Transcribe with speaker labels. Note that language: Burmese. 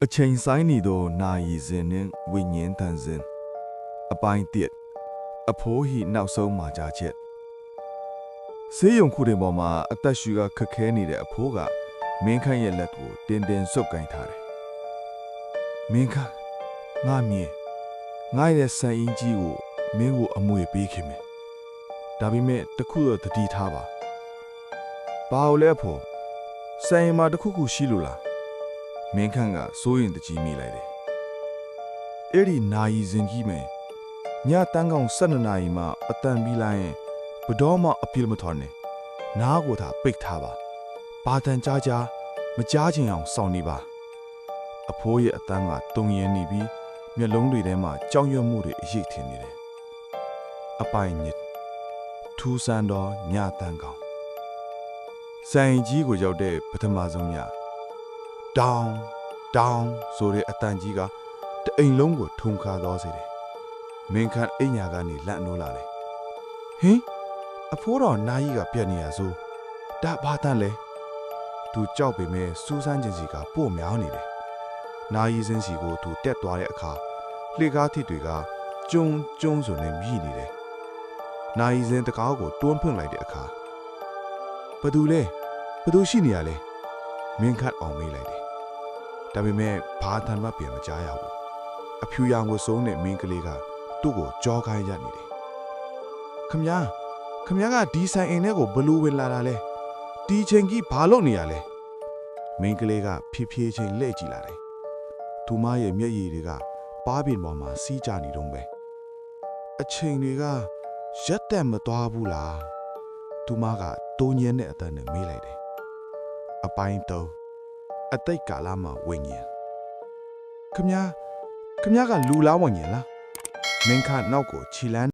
Speaker 1: အချိန်ဆိုင်နေသောနာယီစဉ်နှင့်ဝိညာဉ်တန်စဉ်အပိုင်း1အဖိုးဟိနောက်ဆုံးမှာကြားချက်ဆေးရုံခုတင်ပေါ်မှာအသက်ရှူကခက်ခဲနေတဲ့အဖိုးကမင်းခန့်ရဲ့လက်ကိုတင်းတင်းဆုပ်ကိုင်ထားတယ်မင်းခန့်ငါမြင်ငါရဲ့ဆန်အင်းကြီးကိုမင်းကိုအမွေပေးခင်မယ်ဒါပေမဲ့တခုတော့တတိထားပါဘာလို့လဲဖို့ဆန်ရင်မှာတခုခုရှိလို့လားမင်းခန့်ကစိုးရင်တကြီးမိလိုက်တယ်။အဲ့ဒီနာယီစင်ကြီးမယ်ညတန်းကောင်12နာရီမှအတန်ပြီးလိုက်ရင်ဘတော်မှအပြစ်မထော်နဲ့။နားကိုသာပိတ်ထားပါ။ဘာတန်ကြားကြားမကြားချင်အောင်စောင့်နေပါ။အဖိုးရဲ့အတန်းကတုံရင်နေပြီးမျက်လုံးတွေထဲမှာကြောင်ရွံ့မှုတွေအရိပ်ထင်နေတယ်။အပိုင်ညစ်ထူးဆန်းသောညတန်းကောင်ဆိုင်ကြီးကိုရောက်တဲ့ပထမဆုံးညတောင်းဆိုတဲ့အတန်ကြီးကတအိမ်လုံးကိုထုံခါသွားစေတယ်။မင်းခန့်အိညာကနေလန့်နိုးလာတယ်။ဟင်အဖိုးတော်နာကြီးကပြက်နေရဆိုဒါဘာတန်လဲ။သူကြောက်ပေမဲ့စူးစမ်းခြင်းစီကပို့မြောင်းနေတယ်။နာကြီးစင်းစီကိုသူတက်သွားတဲ့အခါလှေကားထစ်တွေကကျုံဆိုနေမြည်နေတယ်။နာကြီးစင်းတကားကိုတွန်းဖွင့်လိုက်တဲ့အခါဘသူရှိနေရလဲ။မင်းခန့်အောင်မေးလိုက်တယ်ဒါပေမဲ့ဘာတန်မှပြန်မကြားရဘူးအဖြူရောင်ကိုစုံးတဲ့မင်းကလေးကသူ့ကိုကြောခိုင်းရနေတယ်ခမည်းကဒီဆိုင်အိမ်ထဲကိုဘလို့ဝင်လာတာလဲဒီချိန်ကြီးဘာလုပ်နေရလဲမင်းကလေးကဖြည်းဖြည်းချင်းလှည့်ကြည့်လာတယ်သူမရဲ့မျက်ရည်တွေကပါးပင်ပေါ်မှာစီးကြနေတော့ပဲအချိန်တွေကရက်တက်မသွားဘူးလားသူမကတိုးညင်းတဲ့အတန်းနဲ့မေးလိုက်တယ်အပိုင်း3အတိတ်ကာလမှာဝိညာဉ်ခမည်းကလူလားဝိညာဉ်လားမင်းခါနောက်ကိုခြီလန်း